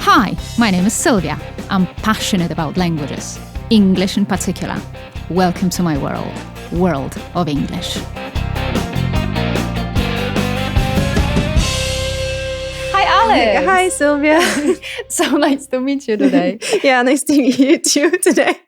Hi, my name is Sylvia. I'm passionate about languages, English in particular. Welcome to my world of English. Hi, Alex. Hi, Sylvia. So nice to meet you today. Yeah, nice to meet you too today.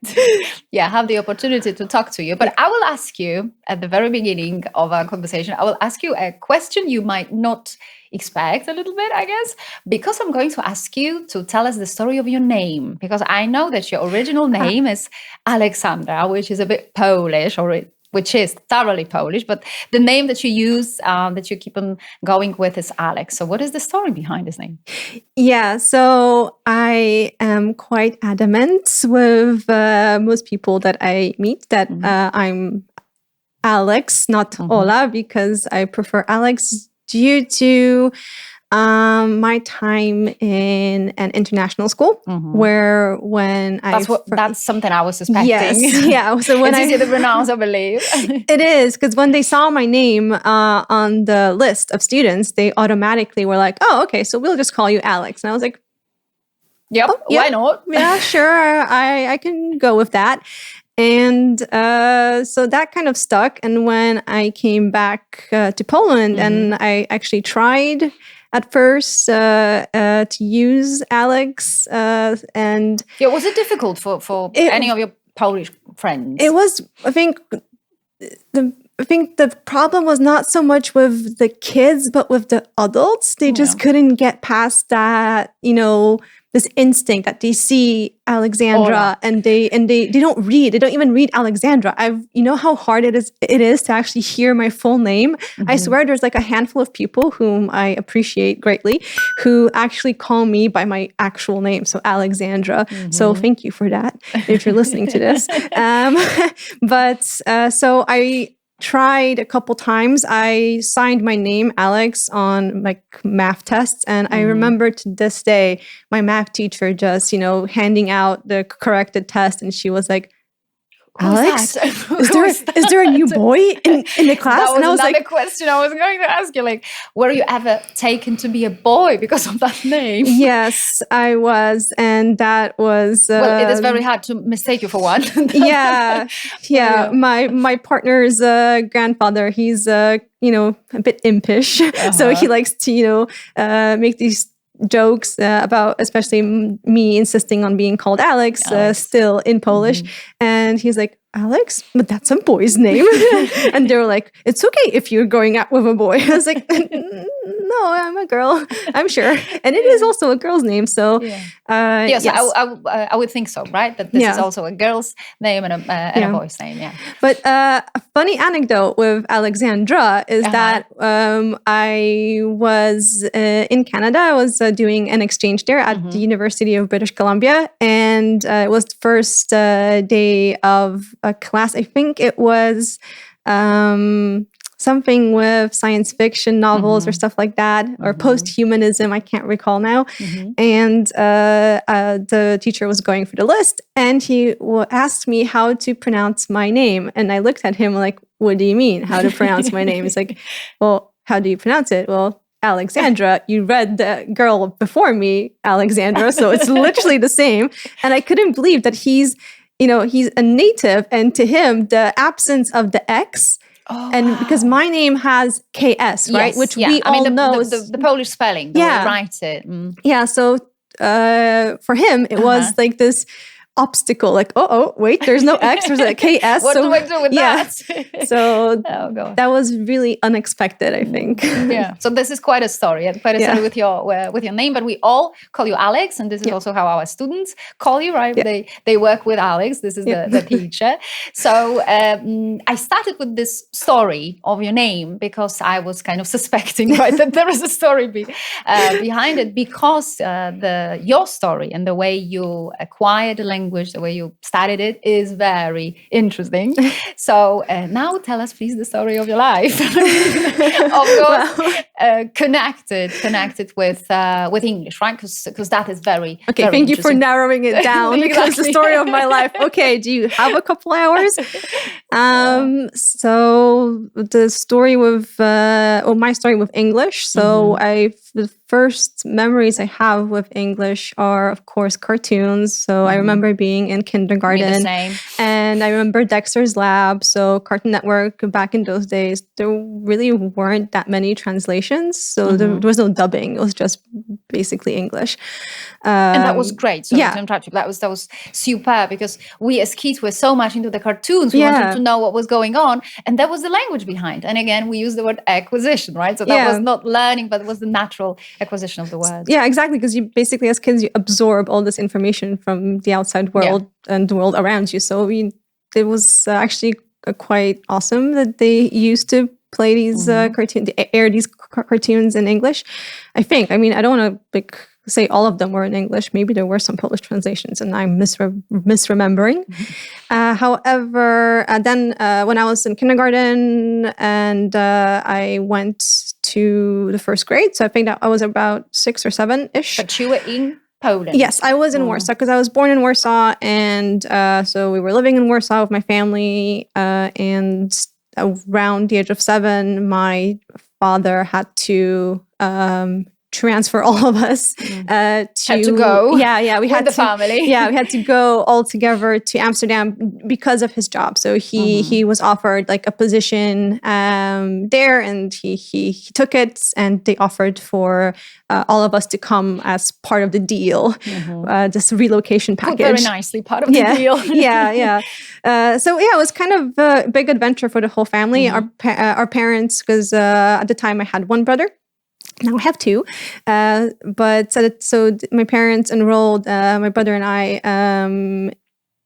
Yeah, have the opportunity to talk to you. But I will ask you at the very beginning of our conversation, I will ask you a question you might not expect a little bit, I guess, because I'm going to ask you to tell us the story of your name, because I know that your original name is Aleksandra, which is a bit Polish, which is thoroughly Polish, but the name that you use, that you keep on going with, is Alex. So what is the story behind this name? Yeah, so I am quite adamant with most people that I meet that I'm Alex, not Ola, because I prefer Alex due to my time in an international school, where when that's something I was suspecting. Yes, yeah. So when it's easy to pronounce, I believe. It is, because when they saw my name on the list of students, they automatically were like, "Oh, okay, so we'll just call you Alex." And I was like, "Yep, why not? Yeah, sure, I can go with that." And so that kind of stuck. And when I came back to Poland, and I actually tried at first to use Alex, and was it difficult for any of your Polish friends? It was. I think the problem was not so much with the kids, but with the adults. They just couldn't get past that, this instinct that they see Alexandra and they don't read. They don't even read Alexandra. How hard it is to actually hear my full name. I swear there's like a handful of people whom I appreciate greatly who actually call me by my actual name. So Alexandra. So thank you for that if you're listening to this. So I tried a couple times. I signed my name Alex on like math tests, and I remember to this day my math teacher just handing out the corrected test, and she was like, "Alex, is there a new boy in the class?" That was another question I was going to ask you. Like, were you ever taken to be a boy because of that name? Yes, I was, and that was. Well, it is very hard to mistake you for one. Yeah. My partner's grandfather, he's a bit impish, so he likes to make these jokes about especially me insisting on being called Alex. Still in Polish, and he's like, "Alex, but that's a boy's name." And they were like, "It's okay if you're going out with a boy." I was like, "No, I'm a girl, I'm sure." And it is also a girl's name, so yes. I would think so, right? That this is also a girl's name and a boy's name. Yeah. But a funny anecdote with Alexandra is that I was in Canada. I was doing an exchange there at the University of British Columbia, and it was the first day of a class. I think it was something with science fiction novels or stuff like that, or post-humanism. I can't recall now. And the teacher was going for the list, and he asked me how to pronounce my name. And I looked at him like, "What do you mean, how to pronounce my name?" He's like, "Well, how do you pronounce it?" "Well, Alexandra, you read the girl before me, Alexandra, so it's literally the same." And I couldn't believe that he's a native, and to him, the absence of the X, and because my name has KS, right? Yes, which we all know. The Polish spelling, the way you write it. Yeah, so for him, it was like this obstacle, like, wait, there's no X, there's a KS. What do I do with that? So that was really unexpected, I think. Yeah. So this is quite a story, story with your name, but we all call you Alex, and this is also how our students call you, right? Yeah. They work with Alex. This is the teacher. So I started with this story of your name because I was kind of suspecting, right, that there is a story behind it, because your story and the way you acquired the language language, the way you studied it is very interesting. So now tell us, please, the story of your life. Of course, connected with English, right? Because that is very okay. Very thank you for narrowing it down. Because the story of my life. Okay, do you have a couple hours? So the story with my story with English. So the first memories I have with English are, of course, cartoons. So I remember being in kindergarten. Me the same. And I remember Dexter's Lab. So Cartoon Network, back in those days, there really weren't that many translations. So there was no dubbing. It was just basically English. And that was great. So yeah. that was superb, because we as kids were so much into the cartoons. We wanted to know what was going on. And that was the language behind. And again, we use the word acquisition, right? So that was not learning, but it was the natural acquisition of the words. Yeah, exactly. Because you basically, as kids, you absorb all this information from the outside world and the world around you. So it was actually quite awesome that they used to play these cartoons, air these cartoons in English. I think. I mean, I don't want to say all of them were in English. Maybe there were some Polish translations, and I'm misremembering. However, then when I was in kindergarten and I went to the first grade, so I think that I was about 6 or 7-ish. But you were in Poland. Yes, I was in Warsaw, because I was born in Warsaw, and so we were living in Warsaw with my family, and around the age of 7, my father had to transfer all of us had to go. We had the to, family. we had to go all together to Amsterdam because of his job. So he was offered like a position there, and he took it, and they offered for all of us to come as part of the deal, this relocation package. Put very nicely, part of the deal. So it was kind of a big adventure for the whole family. Our parents, because at the time I had one brother. Now I have 2, but so my parents enrolled my brother and I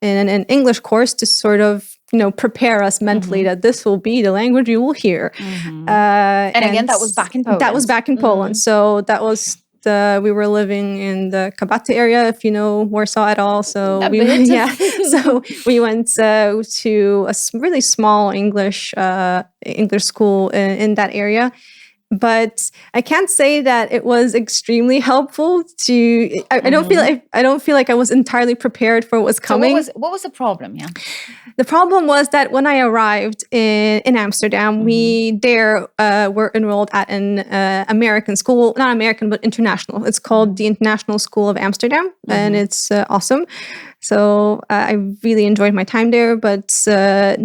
in an English course to sort of prepare us mentally that this will be the language you will hear. And again, that was back in Poland. That was back in Poland. So that was we were living in the Kabaty area, if you know Warsaw at all. So so we went to a really small English school in that area. But I can't say that it was extremely helpful to. I don't feel like I was entirely prepared for what was coming. So what was the problem? Yeah, the problem was that when I arrived in Amsterdam, we were enrolled at an American school, not American but international. It's called the International School of Amsterdam, and it's awesome. So I really enjoyed my time there, but at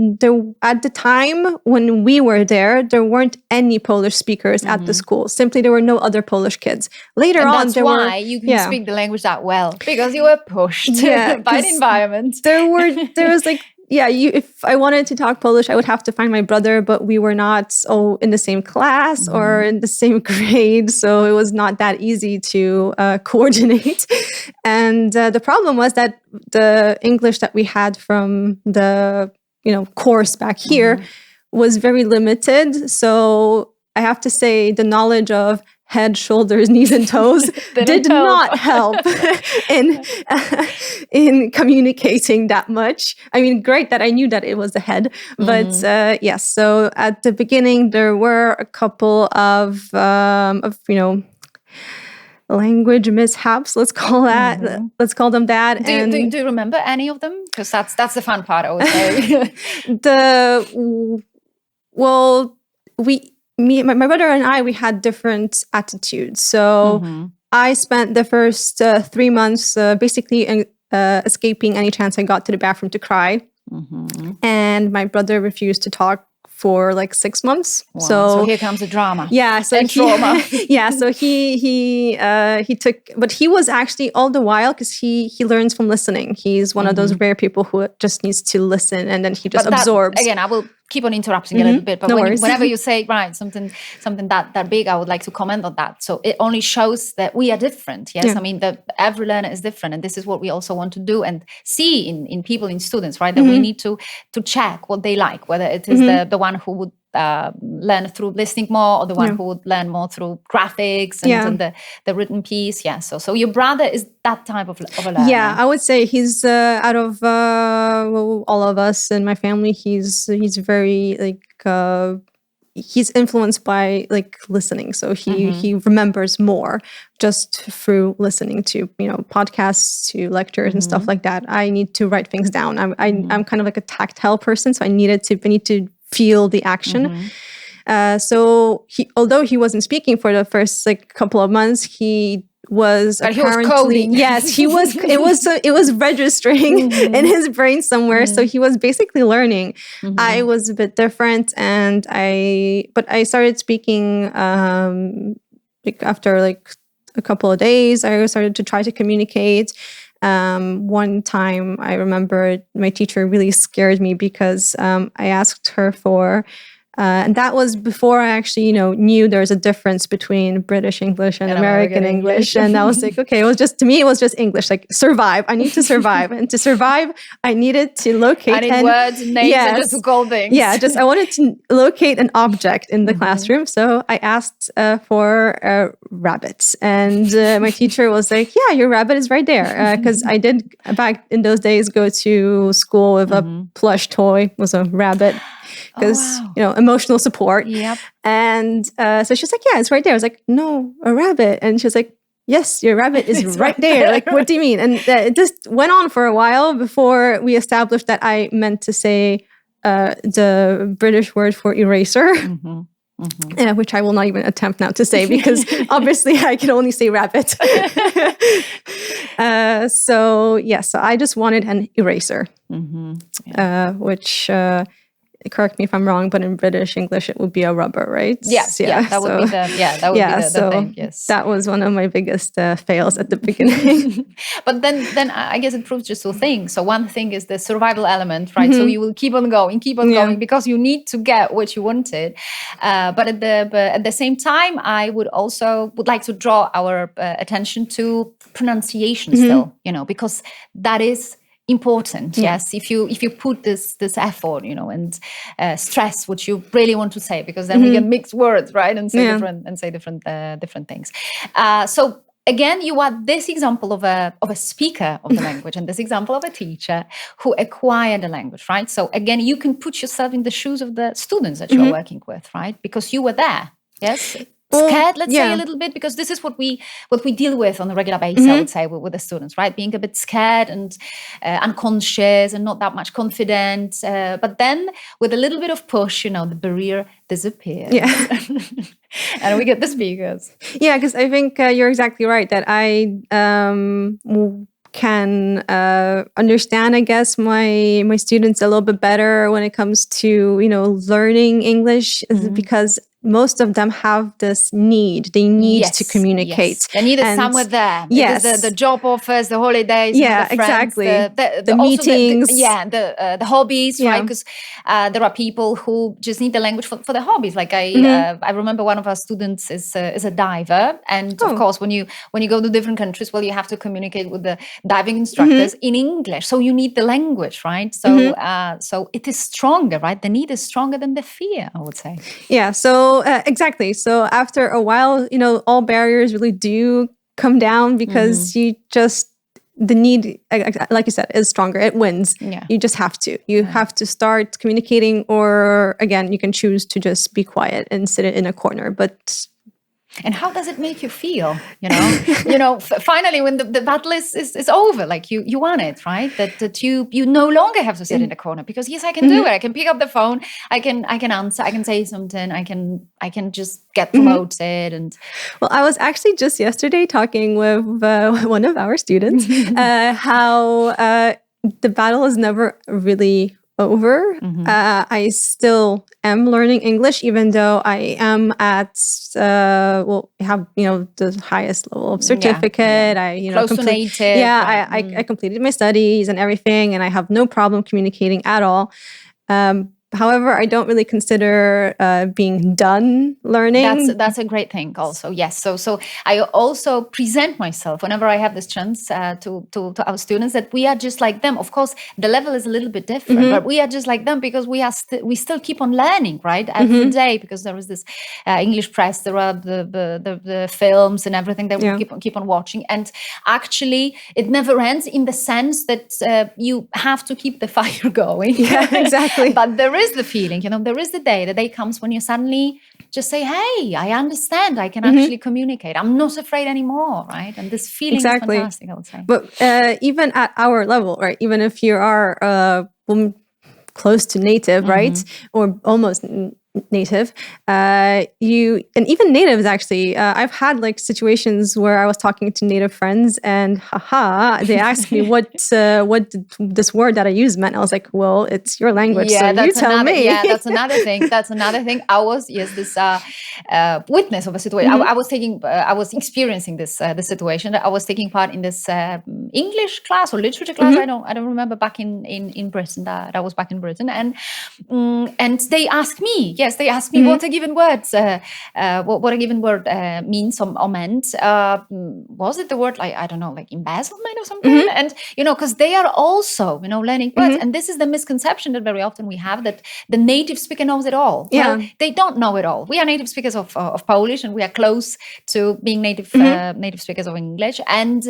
the time when we were there weren't any Polish speakers at the school. Simply, there were no other Polish kids. Later on, that's why you can speak the language that well, because you were pushed by the environment. There was like. If I wanted to talk Polish, I would have to find my brother, but we were not in the same class or in the same grade, so it was not that easy to coordinate. And the problem was that the English that we had from the course back here was very limited. So I have to say the knowledge of head, shoulders, knees, and toes did not help in communicating that much. I mean, great that I knew that it was the head, but yes. So at the beginning, there were a couple of language mishaps. Let's call them that. Do you remember any of them? Because that's the fun part, I would say. My brother and I, we had different attitudes. So I spent the first 3 months basically escaping any chance I got to the bathroom to cry. And my brother refused to talk for like 6 months. Wow. So here comes the drama. Yeah. So trauma. So he took, but he was actually all the while, because he learns from listening. He's one of those rare people who just needs to listen, and then he just absorbs. Again, I will keep on interrupting a little bit, but whenever you say something that big, I would like to comment on that. So it only shows that we are different. Yes, I mean that every learner is different, and this is what we also want to do and see in people, in students, right? That we need to check what they like, whether it is the one who would learn through listening more, or the one who would learn more through graphics and the written piece. Yeah. So your brother is that type of a learner. Yeah, I would say he's out of all of us in my family, he's very like he's influenced by like listening. So he remembers more just through listening to, podcasts, to lectures and stuff like that. I need to write things down. I'm kind of like a tactile person, so I need to feel the action. So although he wasn't speaking for the first like couple of months, he was coding. Yes, he was. It was registering in his brain somewhere. So he was basically learning. I was a bit different, and I started speaking like after like a couple of days. I started to try to communicate. One time, I remember my teacher really scared me because I asked her for. And that was before I actually, knew there's a difference between British English and American English. And I was like, okay, to me, it was just English, like survive. I need to survive. And to survive, I needed to locate. I need words, names, and just call things. Yeah, I wanted to locate an object in the classroom. So I asked for rabbits. And my teacher was like, yeah, your rabbit is right there. Because I did, back in those days, go to school with a plush toy. It was a rabbit. Because, emotional support. Yep. And so she was like, yeah, it's right there. I was like, no, a rabbit. And she was like, yes, your rabbit is right there. Like, what do you mean? And it just went on for a while before we established that I meant to say the British word for eraser. Which I will not even attempt now to say because obviously I can only say rabbit. So I just wanted an eraser, which... correct me if I'm wrong, but in British English it would be a rubber, right? Yes, that would be the thing. Yes, that was one of my biggest fails at the beginning. But then I guess it proves just two things. So one thing is the survival element, right? So you will keep on going because you need to get what you wanted. But at the same time, I would like to draw our attention to pronunciation still, because that is important. Yes, if you put this effort, and stress what you really want to say, because then we get mixed words, right, and say different things. So again, you are this example of a speaker of the language, and this example of a teacher who acquired the language, right? So again, you can put yourself in the shoes of the students that you are working with, right? Because you were there. Yes. Scared, let's say a little bit, because this is what we deal with on a regular basis, I would say, with the students, right? Being a bit scared and unconscious and not that much confident. But then with a little bit of push, the barrier disappears. Yeah. And we get the speakers. Yeah, because I think you're exactly right that I can understand, I guess, my students a little bit better when it comes to, learning English, because most of them have this need. They need to communicate. Yes. They need it somewhere there. Yes. The job offers, the holidays, yeah, the friends, exactly. the meetings. The hobbies, right? Because there are people who just need the language for the hobbies. Like I remember one of our students is a diver. And of course, when you go to different countries, you have to communicate with the diving instructors in English. So you need the language, right? So so it is stronger, right? The need is stronger than the fear, I would say. Yeah, so exactly. So after a while, all barriers really do come down because the need, like you said, is stronger. It wins. Yeah. You just have to. You have to start communicating, or again, you can choose to just be quiet and sit in a corner. But and how does it make you feel? Finally, when the battle is over, like you won it, right? That you no longer have to sit in the corner, because yes, I can do it. I can pick up the phone. I can answer. I can say something. I can just get promoted. And well, I was actually just yesterday talking with one of our students how the battle is never really over. I still am learning English, even though I am at have the highest level of certificate. I close to native. I completed my studies and everything, and I have no problem communicating at all. However, I don't really consider being done learning. That's a great thing also. Yes. So I also present myself whenever I have this chance to our students that we are just like them. Of course, the level is a little bit different, but we are just like them because we still keep on learning, right? Every day, because there is this English press, there are the films and everything that we keep on watching. And actually, it never ends in the sense that you have to keep the fire going. Yeah, exactly. But there is the feeling, there is the day comes when you suddenly just say, hey, I understand, I can actually communicate. I'm not afraid anymore, right? And this feeling is fantastic, I would say. But even at our level, right? Even if you are close to native, right? Or almost native, and even natives actually, I've had like situations where I was talking to native friends and they asked me what this word that I used meant. I was like, well, it's your language, so you tell me. Yeah, that's another thing. I was this witness of a situation. I was experiencing this situation. I was taking part in this English class or literature class. I don't remember, back in Britain. That I was back in Britain, and they asked me. Yes, they asked me what a given word means or meant. Was it the word like, I don't know, like embezzlement or something? And because they are also learning words, and this is the misconception that very often we have, that the native speaker knows it all. Yeah, well, they don't know it all. We are native speakers of Polish, and we are close to being native speakers of English, and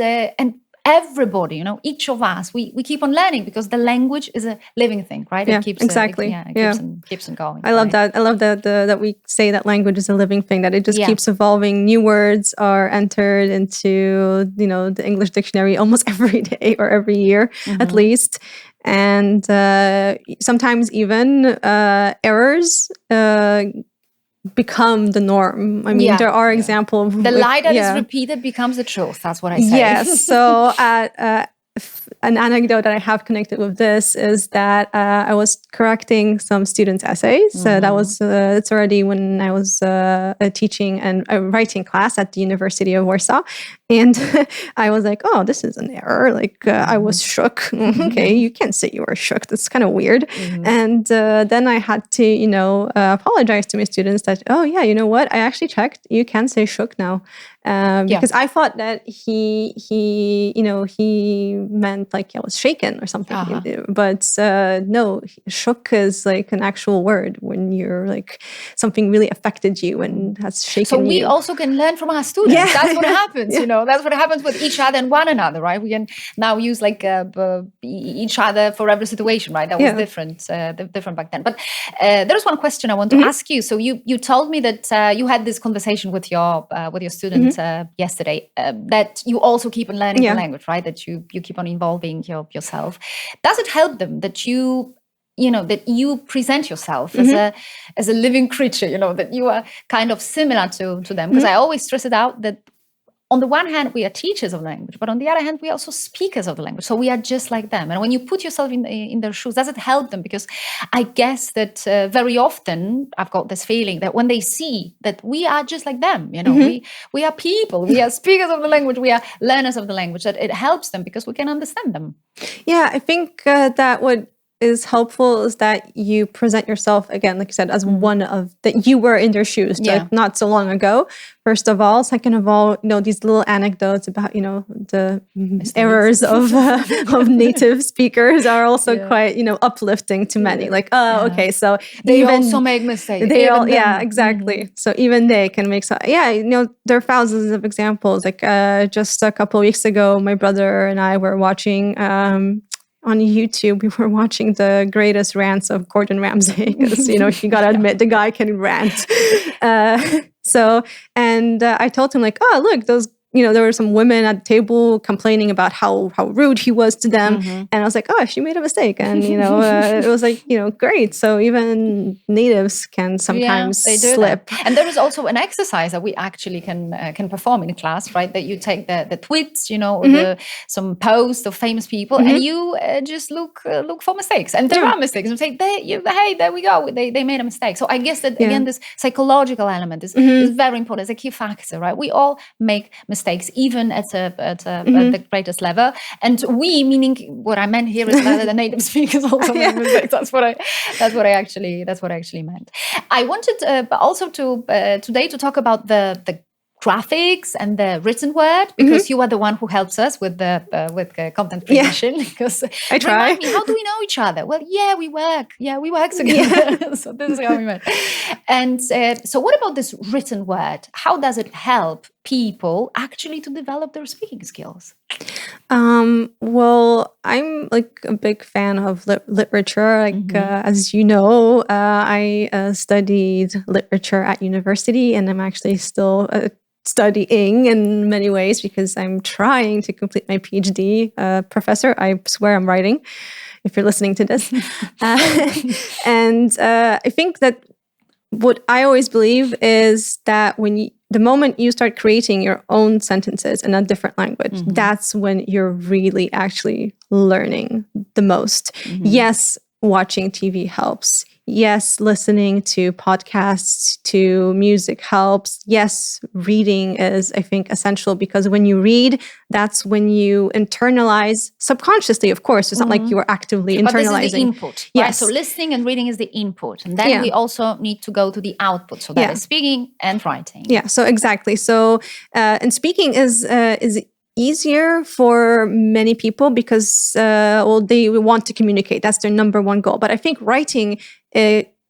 everybody, each of us, we keep on learning because the language is a living thing, right? Yeah, it keeps exactly. keeps on going. I love that. I love that we say that language is a living thing, that it just keeps evolving. New words are entered into, the English dictionary almost every day or every year, at least. And sometimes even errors become the norm. I mean, there are examples. The lie that is repeated becomes the truth. That's what I say. Yes. So an anecdote that I have connected with this is that I was correcting some students' essays. That was it's already when I was teaching and a writing class at the University of Warsaw, and I was like, "Oh, this is an error." Like I was shook. Okay, you can't say you were shook. That's kind of weird. And then I had to, apologize to my students that, oh yeah, you know what? I actually checked. You can say shook now. Because I thought that he meant like I was shaken or something, but no, shook is like an actual word when you're like something really affected you and has shaken you. So we also can learn from our students. Yeah. That's what happens, That's what happens with each other and one another, right? We can now use like each other for every situation, right? That was different back then. But there's one question I want to ask you. So you told me that you had this conversation with your students yesterday, that you also keep on learning the language, right? That you keep on evolving yourself. Does it help them that you present yourself as a living creature, that you are kind of similar to them? Because I always stress it out that on the one hand, we are teachers of language, but on the other hand, we are also speakers of the language. So we are just like them. And when you put yourself in their shoes, does it help them? Because I guess that very often I've got this feeling that when they see that we are just like them, we are people, we are speakers of the language, we are learners of the language, that it helps them because we can understand them. Yeah, I think that what is helpful is that you present yourself, again, like you said, as one of that you were in their shoes like not so long ago, first of all. Second of all, these little anecdotes about the errors of native speakers are also quite uplifting to many. Like, okay, so they also make mistakes. Exactly. So even they can make there are thousands of examples. Like just a couple of weeks ago, my brother and I were watching on YouTube, we were watching the greatest rants of Gordon Ramsay, because, you gotta admit, the guy can rant. I told him, like, oh, look, those, there were some women at the table complaining about how rude he was to them. And I was like, oh, she made a mistake. And, it was like, great. So even natives can sometimes slip. That. And there is also an exercise that we actually can perform in class, right? That you take the tweets, or some posts of famous people, and you just look for mistakes. And there are mistakes. And say, hey, there we go. They made a mistake. So I guess that, again, this psychological element is very important. It's a key factor, right? We all make mistakes. mistakes, even at the greatest level. And we, meaning what I meant here is that the native speakers also make mistakes. That's what I actually meant. I wanted also to today to talk about the graphics and the written word, because you are the one who helps us with the content creation. Because I try. Remind me, how do we know each other? Well, we work together. So this is how we met. And so what about this written word? How does it help people actually to develop their speaking skills? Well, I'm like a big fan of literature. Like, as you know, I studied literature at university, and I'm actually still studying in many ways because I'm trying to complete my PhD. Professor, I swear I'm writing, if you're listening to this. And I think that what I always believe is that the moment you start creating your own sentences in a different language, that's when you're really actually learning the most. Yes, watching TV helps. Yes, listening to podcasts, to music helps. Yes, reading is, I think, essential, because when you read, that's when you internalize subconsciously, of course. It's not like you are actively internalizing. But this is the input. Yes. Right? So listening and reading is the input. And then we also need to go to the output. So that is speaking and writing. Yeah, so exactly. So, and speaking is easier for many people because, they want to communicate. That's their number one goal. But I think writing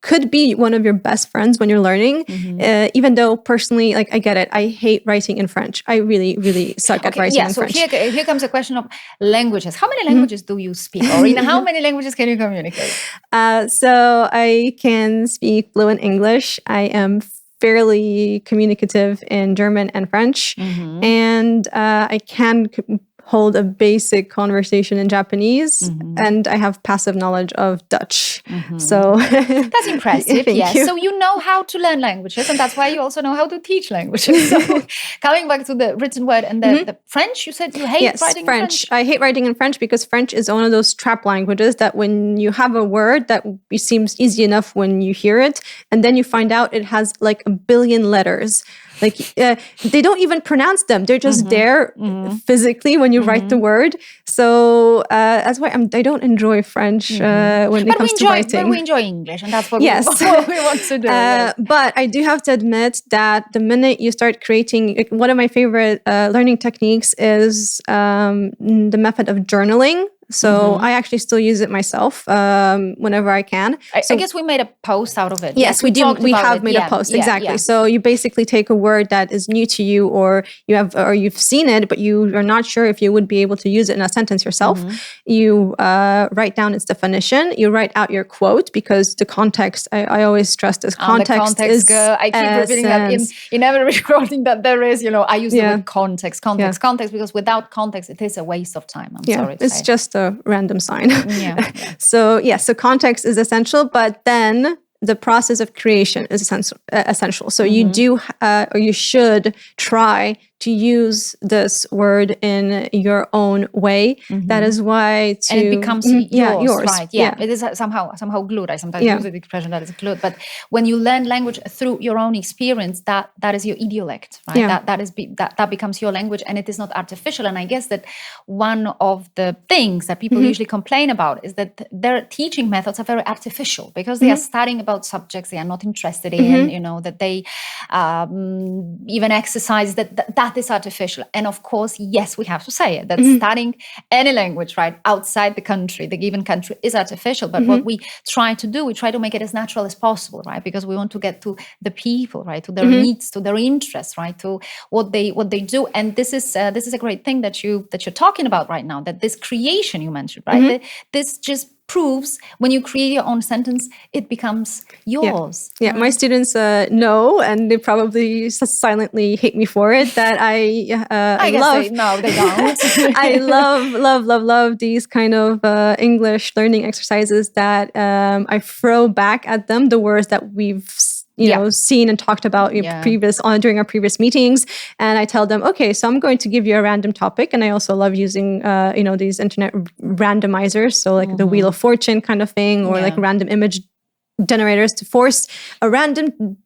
could be one of your best friends when you're learning, even though personally, like, I get it. I hate writing in French. I really, really suck at writing in French. So here comes a question of languages. How many languages do you speak? Or in how many languages can you communicate? So I can speak fluent English. I am fairly communicative in German and French, and I can hold a basic conversation in Japanese, and I have passive knowledge of Dutch. So that's impressive. Thank you. So you know how to learn languages, and that's why you also know how to teach languages. So coming back to the written word and the French, you said you hate writing French. in French. I hate writing in French because French is one of those trap languages that when you have a word that seems easy enough when you hear it, and then you find out it has like a billion letters. Like they don't even pronounce them; they're just there physically when you write the word. So that's why I don't enjoy French when it comes to writing. But we enjoy English, and that's what we want to do. But I do have to admit that the minute you start creating, like, one of my favorite learning techniques is the method of journaling. So I actually still use it myself whenever I can. I guess we made a post out of it. Yes, we do. We have made a post, exactly. Yeah. So you basically take a word that is new to you, or you've seen it, but you are not sure if you would be able to use it in a sentence yourself. You write down its definition. You write out your quote, because the context. I always stress this. Context is. I keep repeating that in every recording that there is. I use the word context, because without context, it is a waste of time. I'm sorry to say. It's just a random sign. So context is essential, but then the process of creation is essential. So you do, or you should try to use this word in your own way. That is why and it becomes yours, right? Yeah. It is somehow glued. I sometimes use the expression that it's glued. But when you learn language through your own experience, that is your idiolect, right? Yeah. That becomes your language, and it is not artificial. And I guess that one of the things that people usually complain about is that their teaching methods are very artificial, because they are studying about subjects they are not interested in. That they even exercise that is artificial. And of course, yes, we have to say it, that studying any language, right, outside the country, the given country, is artificial. But what we try to make it as natural as possible, right? Because we want to get to the people, right, to their needs, to their interests, right, to what they do. And this is a great thing that you're talking about right now, that this creation you mentioned, right? This just proves when you create your own sentence, it becomes yours. Yeah, my students know, and they probably silently hate me for it, that I guess they don't. I love these kind of English learning exercises that I throw back at them the words that we've seen and talked about during our previous meetings. And I tell them, okay, so I'm going to give you a random topic. And I also love using, these internet randomizers. So like the Wheel of Fortune kind of thing, or like random image generators to force a random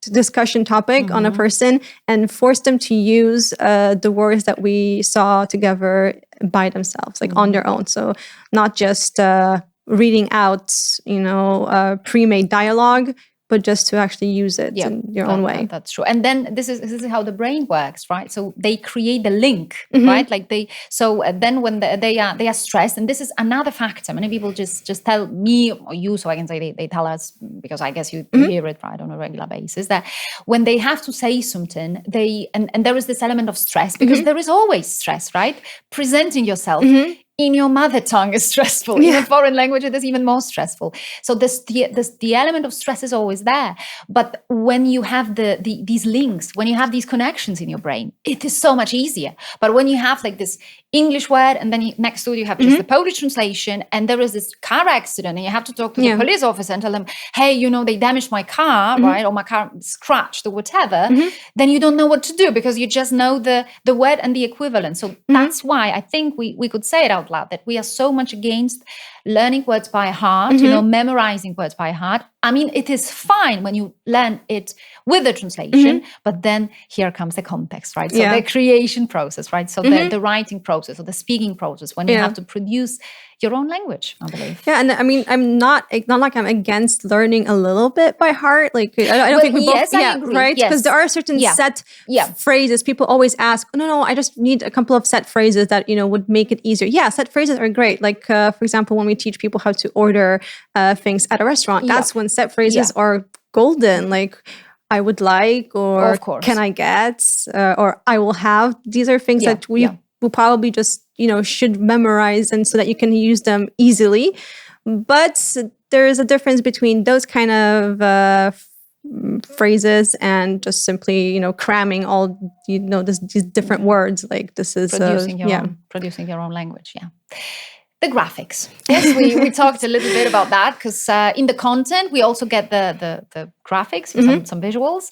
discussion topic on a person and force them to use the words that we saw together by themselves, like on their own. So not just reading out, pre-made dialogue, but just to actually use it in your own way. That's true. And then this is how the brain works, right? So they create the link, right? Like then when they are stressed, and this is another factor. Many people just tell me or you, so I can say they tell us, because I guess you hear it, right, on a regular basis, that when they have to say something, and there is this element of stress, because there is always stress, right? Presenting yourself in your mother tongue is stressful. In a foreign language, it is even more stressful. So the element of stress is always there. But when you have these links, when you have these connections in your brain, it is so much easier. But when you have like this English word, and then next to it you have just the Polish translation, and there is this car accident, and you have to talk to the police officer and tell them, hey, they damaged my car, right? Or my car scratched or whatever. Then you don't know what to do, because you just know the word and the equivalent. So that's why I think we could say it out loud, that we are so much against learning words by heart, memorizing words by heart. I mean, it is fine when you learn it with the translation, but then here comes the context, right? So the creation process, right? So the writing process or the speaking process, when you have to produce your own language, I believe. Yeah, and I mean, I'm not like I'm against learning a little bit by heart. Like I don't think we both, I agree. right? Because there are certain set phrases. People always ask, no, I just need a couple of set phrases that would make it easier. Yeah, set phrases are great. Like for example, when we teach people how to order things at a restaurant, that's when set phrases are golden. Like I would like, or can I get, or I will have. These are things that we will probably just should memorize, and so that you can use them easily. But there is a difference between those kind of phrases and just simply cramming all these different words. Like this is producing your own language. The graphics. Yes, we talked a little bit about that, because in the content we also get the graphics, some visuals,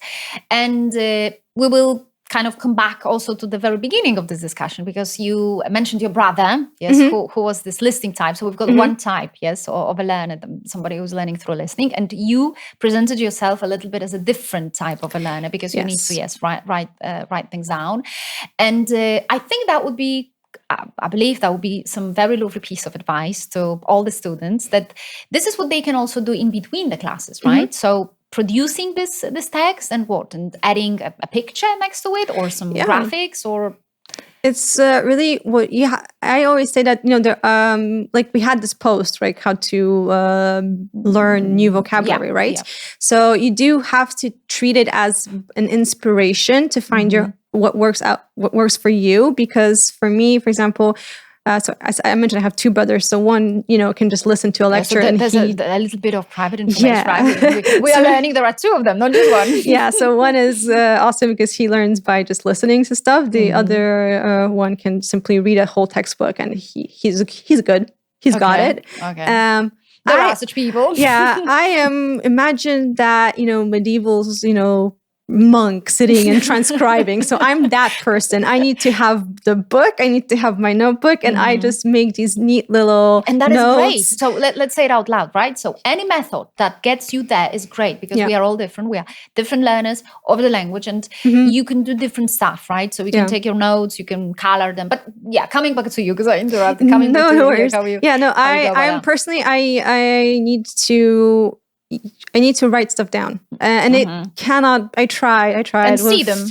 and we will kind of come back also to the very beginning of this discussion, because you mentioned your brother, who was this listening type. So we've got one type, of a learner, somebody who's learning through listening, and you presented yourself a little bit as a different type of a learner, because you need to write things down, and I think that would be. I believe that would be some very lovely piece of advice to all the students, that this is what they can also do in between the classes, right? So producing this text and adding a picture next to it, or some graphics, or it's really what I always say that there like we had this post, right, how to learn new vocabulary, right? So you do have to treat it as an inspiration to find what works for you. Because for me, for example, so as I mentioned, I have two brothers. So one, can just listen to a lecture. So there's a little bit of private information, right? We are learning there are two of them, not just one. So one is awesome because he learns by just listening to stuff. The other one can simply read a whole textbook, and he's good. He's got it. Okay. There are such people. I imagine that, medievals, monk sitting and transcribing. So I'm that person. I need to have the book. I need to have my notebook, and I just make these neat little and that notes. Is great. So let's say it out loud, right? So any method that gets you there is great, because we are all different. We are different learners of the language, and you can do different stuff, right? So you can take your notes, you can color them. But coming back to you, because I interrupted. Coming back to you, I'm personally, I need to write stuff down, and it cannot. I tried. And see them.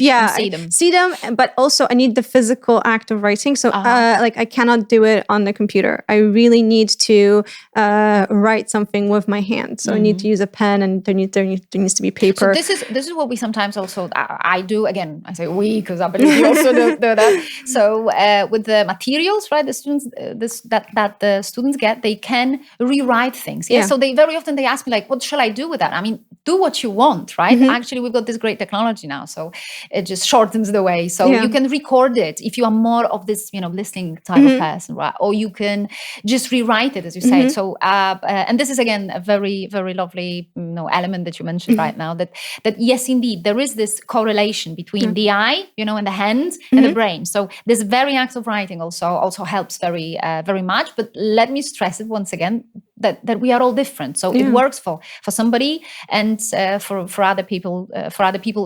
See them. But also, I need the physical act of writing. So, I cannot do it on the computer. I really need to write something with my hand. So I need to use a pen, and there needs to be paper. So this is what we sometimes also I do. Again, I say we, because I believe you also do that. So with the materials, right? The students that the students get, they can rewrite things. So they very often ask me, like, what shall I do with that? I mean, do what you want, right? Actually, we've got this great technology now, so it just shortens the way. So you can record it if you are more of this, listening type of person, right? Or you can just rewrite it, as you say. So, and this is again a very, very lovely, element that you mentioned right now. That yes, indeed, there is this correlation between the eye, and the hand and the brain. So this very act of writing also helps very, very much. But let me stress it once again. that we are all different. So it works for somebody, and for other people,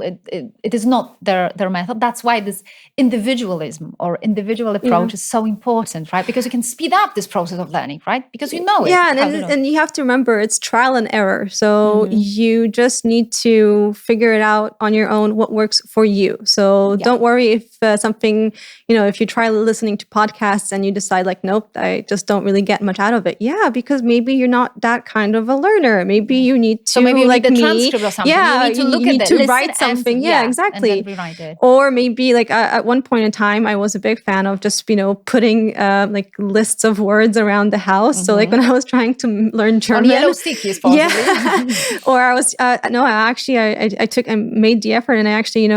it is not their method. That's why this individualism or individual approach is so important, right? Because you can speed up this process of learning, right? Because you know it. Yeah, and you have to remember it's trial and error. So you just need to figure it out on your own what works for you. So don't worry if something, if you try listening to podcasts and you decide like, nope, I just don't really get much out of it. Yeah, because maybe you're not that kind of a learner. Maybe you need to, so maybe you like need the me, transcript or something. yeah, you need to look you at need it, to listen write something. and, Yeah, exactly. And then rewrite it. Or maybe like at one point in time, I was a big fan of just, putting like lists of words around the house. So like when I was trying to learn German. On yellow stickies, possibly. Yeah. Or I was, I made the effort and I actually,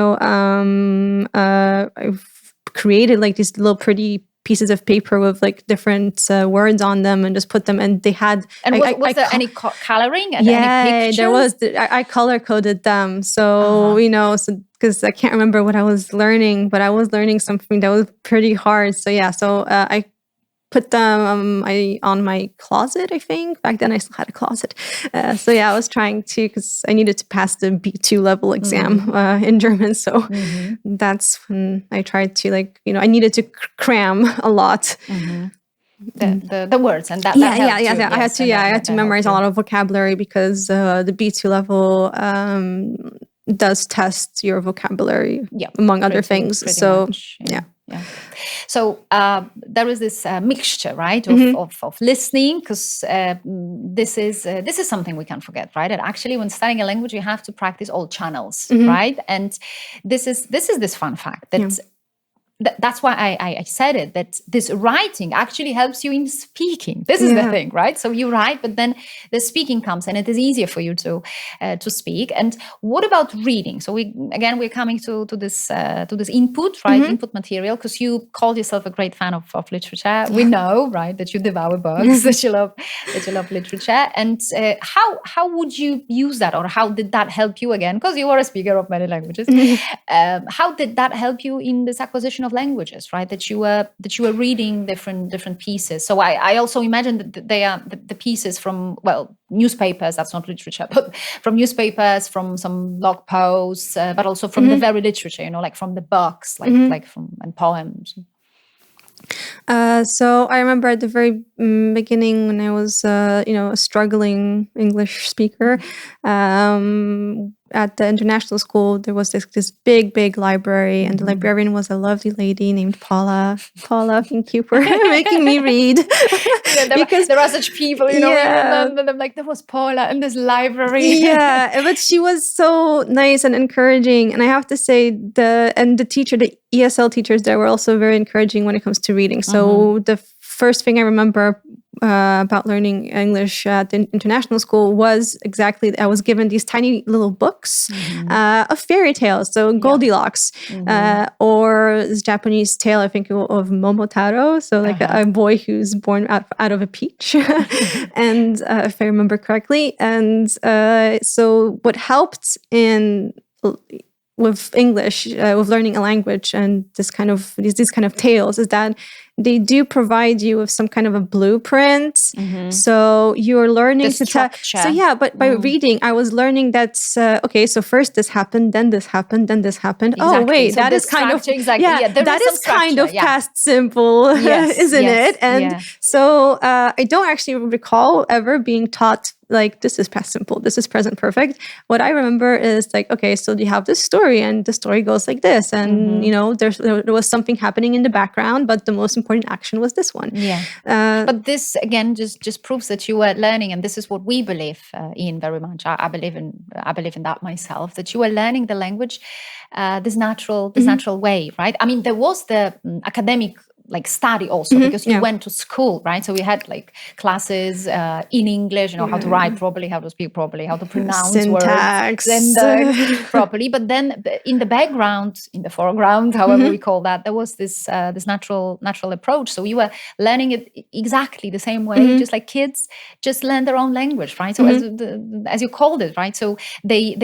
I've created like these little pretty pieces of paper with like different words on them and just put them, and they had. And was there any coloring? And yeah, any pictures? there was. I color coded them, so because I can't remember what I was learning, but I was learning something that was pretty hard. So yeah, I put them on my closet, I think. Back then I still had a closet. So yeah, I was trying to, because I needed to pass the B2 level exam in German. So that's when I tried to I needed to cram a lot. The words and that helped too. I had to memorize a lot of vocabulary because the B2 level does test your vocabulary among other things. So much, yeah. So there is this mixture, right, of listening, because this is something we can't forget, right? And actually, when studying a language, you have to practice all channels, right? And this is this fun fact that. That's why I said it, that this writing actually helps you in speaking. This is the thing, right? So you write, but then the speaking comes and it is easier for you to speak. And what about reading? So we're coming to this input, right? Input material, because you called yourself a great fan of literature. We know, right, that you devour books, that you love literature. And how would you use that, or how did that help you again? Because you are a speaker of many languages. How did that help you in this acquisition of languages, right? That you were reading different pieces. So I also imagine that they are the pieces from newspapers. That's not literature, but from newspapers, from some blog posts, but also from the very literature. Like from the books, like from and poems. So I remember at the very beginning when I was, a struggling English speaker, at the international school, there was this big library, and the librarian was a lovely lady named Paula. Paula, thank you for making me read. Because there are such people, in London. Like, there was Paula in this library. Yeah, but she was so nice and encouraging. And I have to say, the ESL teachers there were also very encouraging when it comes to reading. So the first thing I remember about learning English at the international school was exactly, I was given these tiny little books of fairy tales, so Goldilocks, or this Japanese tale, I think, of Momotaro, so like a boy who's born out of a peach, and if I remember correctly. And so what helped with English, with learning a language and these kind of tales, is that they do provide you with some kind of a blueprint. So you're learning to tell. So yeah, but by reading, I was learning that, okay, so first this happened, then this happened, then this happened. Exactly. Oh wait, so that is kind of, that is kind of past simple, isn't it? And so I don't actually recall ever being taught like, this is past simple, this is present perfect. What I remember is like, okay, so you have this story and the story goes like this. And, there was something happening in the background, but the most important action was this one. But this, again, just proves that you were learning, and this is what we believe in very much. I believe in that myself, that you were learning the language this natural way, right? I mean, there was the academic study also, because you went to school, right? So we had classes in English, how to write properly, how to speak properly, how to pronounce syntax properly. But then in the background, in the foreground, however we call that, there was this natural approach. So you were learning it exactly the same way, just like kids just learn their own language, right? So as you called it, right? So they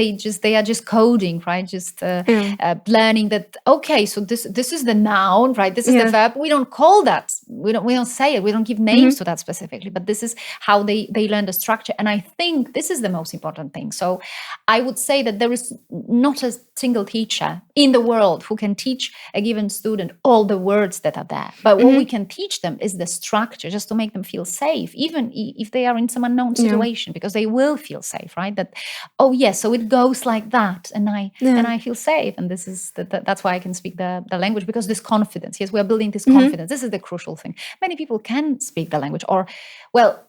are just coding, right? Just learning that, okay, so this is the noun, right? This is the verb. We don't call that we don't say it. We don't give names to that specifically, but this is how they learn the structure. And I think this is the most important thing. So I would say that there is not a single teacher in the world who can teach a given student all the words that are there. But what we can teach them is the structure, just to make them feel safe, even if they are in some unknown situation, because they will feel safe, right? That, oh yes, so it goes like that, and I feel safe, and this is that's why I can speak the language, because this confidence. Yes, we are building this confidence. This is the crucial thing. Many people can speak the language, or well,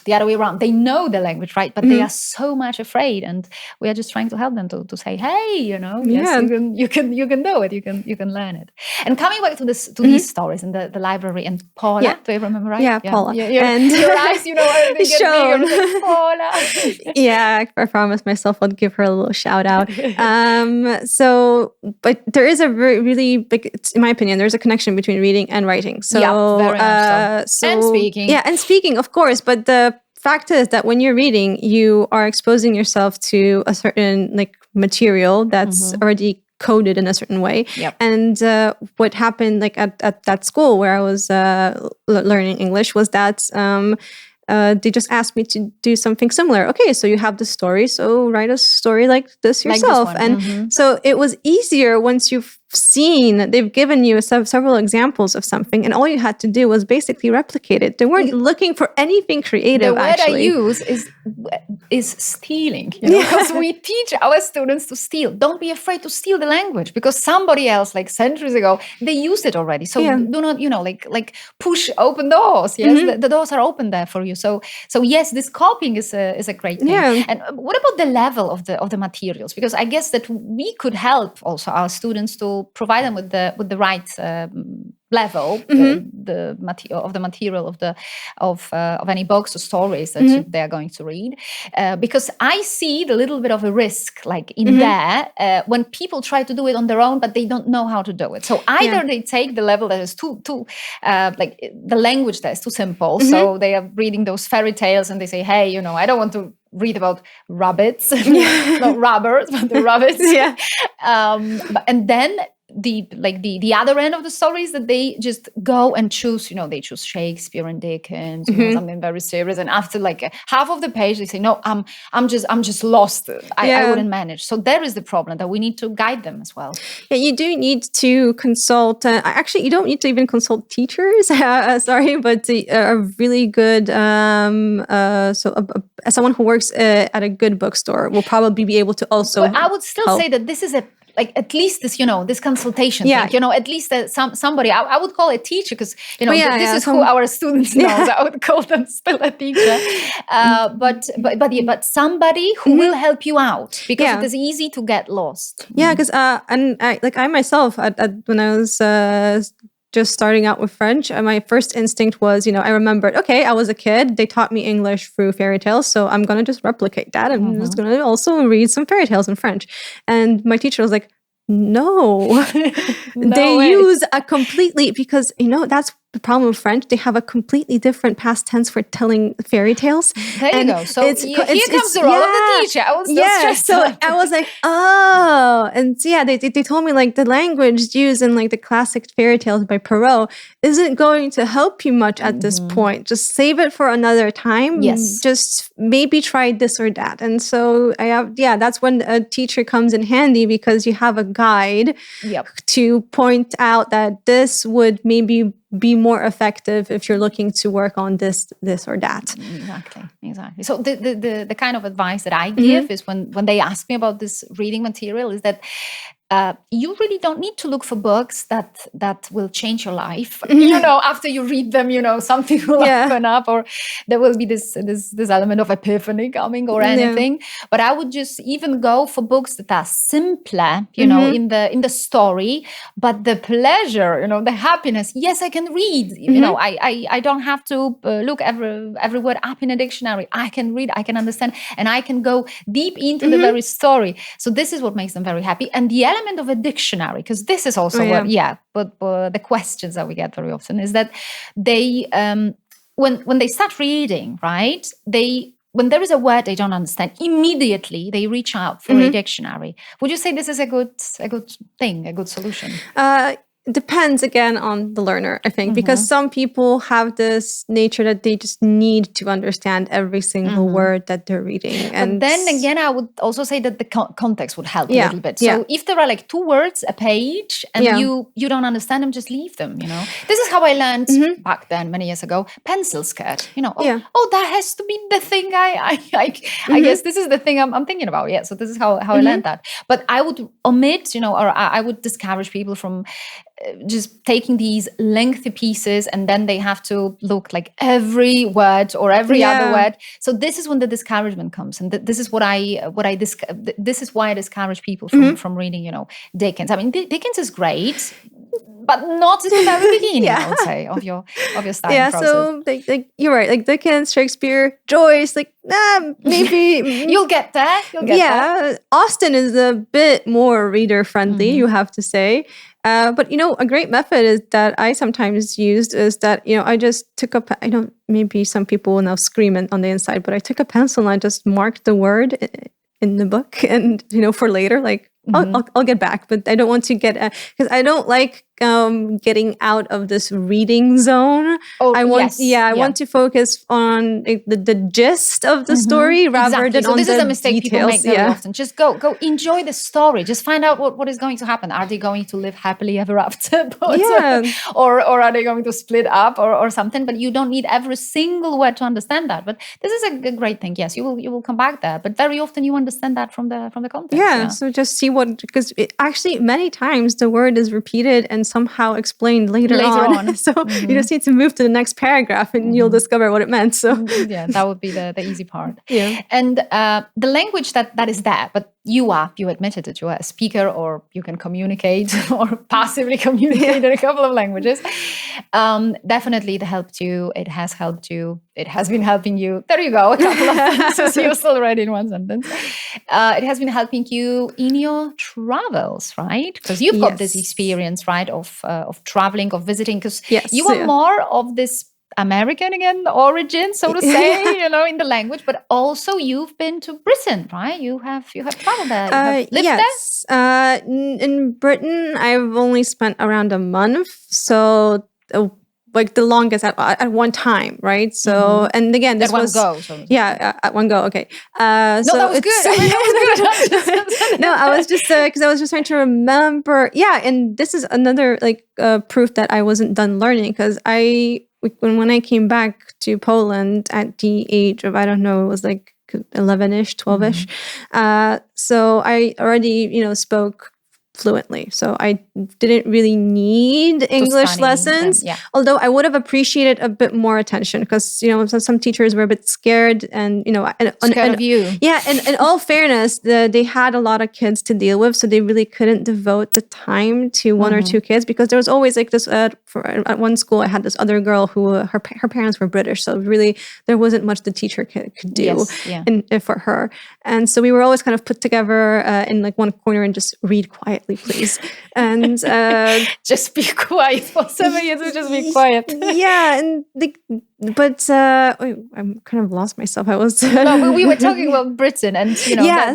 the other way around. They know the language, right? But they are so much afraid, and we are just trying to help them to say, hey, yes, you can do it. You can learn it. And coming back to these stories in the library, and Paula, do I remember right? Yeah, Paula. And your eyes, they get bigger. Like, Paula. Yeah, I promised myself I'd give her a little shout out. But there is a really big, in my opinion, there's a connection between reading and writing. So, very much so. And speaking. Yeah, and speaking, of course. But the fact is that when you're reading, you are exposing yourself to a certain material that's already coded in a certain way. Yep. And what happened at that school where I was learning English was that they just asked me to do something similar. Okay, so you have the story, so write a story like this yourself. And so it was easier once you've seen, they've given you several examples of something, and all you had to do was basically replicate it. They weren't looking for anything creative. The word I use is stealing, because we teach our students to steal. Don't be afraid to steal the language, because somebody else, like centuries ago, they used it already. So do not, like push open doors. Yes, the doors are open there for you. So yes, this copying is a great thing. Yeah. And what about the level of the materials? Because I guess that we could help also our students to provide them with the right level the material of any books or stories that they are going to read, because I see the little bit of a risk in there when people try to do it on their own, but they don't know how to do it. So either they take the level that is too like the language that is too simple, so they are reading those fairy tales and they say, hey, I don't want to read about rabbits, not robbers, but the rabbits. And then the other end of the story is that they just go and choose, they choose Shakespeare and Dickens, something very serious. And after half of the page, they say, no, I'm just lost. I wouldn't manage. So there is the problem, that we need to guide them as well. Yeah, you do need to consult. Actually, you don't need to even consult teachers. But a really good, someone who works at a good bookstore will probably be able to also. But I would still say that this is at least this, this consultation thing, at least somebody, I would call a teacher, because, this is who our students know. So I would call them still a teacher. But somebody who will help you out, because it is easy to get lost. Yeah, because I myself, when I was just starting out with French, my first instinct was, I remembered, okay, I was a kid. They taught me English through fairy tales, so I'm going to just replicate that. I'm just going to also read some fairy tales in French. And my teacher was like, no, they use a completely, because, that's the problem with French. They have a completely different past tense for telling fairy tales. There you go. So here comes the role of the teacher. I was stressed. So I was like, oh, and they told me the language used in the classic fairy tales by Perrault isn't going to help you much at this point. Just save it for another time. Yes. Just maybe try this or that. And so that's when a teacher comes in handy, because you have a guide to point out that this would maybe be more effective if you're looking to work on this or that. Exactly. So the kind of advice that I give is when they ask me about this reading material is that you really don't need to look for books that will change your life. After you read them, something will open up, or there will be this element of epiphany coming or anything. But I would just even go for books that are simpler, in the story, but the pleasure, the happiness. Yes, I can read. I don't have to look every word up in a dictionary. I can read, I can understand, and I can go deep into the very story. So this is what makes them very happy. And the element of a dictionary, because this is also but the questions that we get very often is that they when they start reading, right, when there is a word they don't understand, immediately they reach out for a dictionary. Would you say this is a good thing, a good solution? depends again on the learner, I think, because some people have this nature that they just need to understand every single word that they're reading. And but then again, I would also say that the context would help a little bit. So if there are like 2 words a page and you don't understand them, just leave them, you know. This is how I learned back then, many years ago, pencil skirt, you know. Oh, that has to be the thing I guess this is the thing I'm thinking about. Yeah, so this is how I learned that. But I would omit, you know, or I would discourage people from just taking these lengthy pieces and then they have to look like every word or every other word. So this is when the discouragement comes, and this is this is why I discourage people from reading, you know, Dickens. I mean, Dickens is great, but not at the very beginning, I would say, of your studying process. So like you're right, like Dickens, Shakespeare, Joyce, like maybe you'll get there. There. Austen is a bit more reader friendly, you have to say. But, you know, a great method is that I sometimes used is that, you know, I just took I know maybe some people will now scream on the inside, but I took a pencil and I just marked the word in the book and, you know, for later, like, I'll get back, but I don't want to get, because I don't like getting out of this reading zone. I want to focus on the gist of the story rather than on the details. This is a mistake people make very often. Just go enjoy the story. Just find out what is going to happen. Are they going to live happily ever after? Or are they going to split up or something? But you don't need every single word to understand that. But this is a great thing. Yes, you will come back there. But very often you understand that from the context. Yeah. So just see because actually many times the word is repeated and somehow explained later on. So you just need to move to the next paragraph and you'll discover what it meant. So that would be the easy part. Yeah. And the language that is there, but you admitted that you are a speaker, or you can communicate or passively communicate in a couple of languages. Definitely it helped you. It has helped you. It has been helping you. There you go. A couple of sentences you still read in one sentence. It has been helping you in your travels, right? Because you've got this experience, right, of traveling, of visiting, because you are more of this American again origin, so to say, you know, in the language, but also you've been to Britain, right? You have traveled there. You have lived there? In Britain, I've only spent around a month, so like the longest at one time, right? So and again, this was at one go. At one go. Okay. No, that was good. That was good. No, I was just because I was just trying to remember. Yeah, and this is another like proof that I wasn't done learning, because when I came back to Poland at the age of, I don't know, it was like 11-ish, 12-ish. So I already, you know, spoke fluently. So I didn't really need English lessons, although I would have appreciated a bit more attention, because, you know, some teachers were a bit scared and, you know, scared of you. Yeah. And in all fairness, they had a lot of kids to deal with. So they really couldn't devote the time to one or two kids, because there was always like this, at one school, I had this other girl who her parents were British. So really there wasn't much the teacher could do for her. And so we were always kind of put together in like one corner and just read quietly, please. And just be quiet for 7 years. Just be quiet. Yeah, and but I'm kind of lost myself. I was no, we were talking about Britain, and you know. Yeah,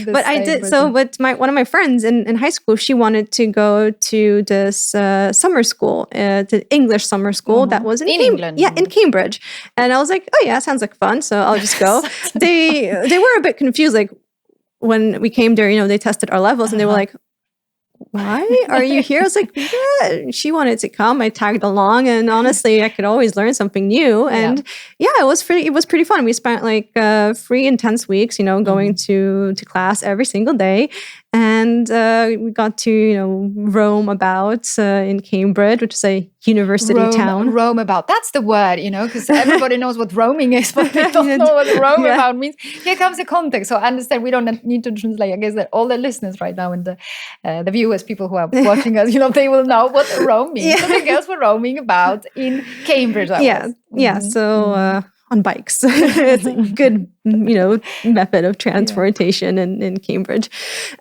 but one of my friends in high school, she wanted to go to this summer school, the English summer school that was in England. Yeah, in Cambridge, and I was like, oh yeah, sounds like fun. So I'll just go. They were a bit confused, like when we came there, you know, they tested our levels, and they were like, why are you here? I was like, yeah. She wanted to come. I tagged along, and honestly, I could always learn something new. And it was pretty fun. We spent like 3 intense weeks, you know, going to class every single day. And we got to, you know, roam about in Cambridge, which is a university town. Roam about. That's the word, you know, because everybody knows what roaming is, but they don't know what roam about means. Here comes the context. So I understand we don't need to translate. I guess that all the listeners right now and the viewers, people who are watching us, you know, they will know what roam means. So the girls were roaming about in Cambridge. So on bikes. It's a good method of transportation in Cambridge.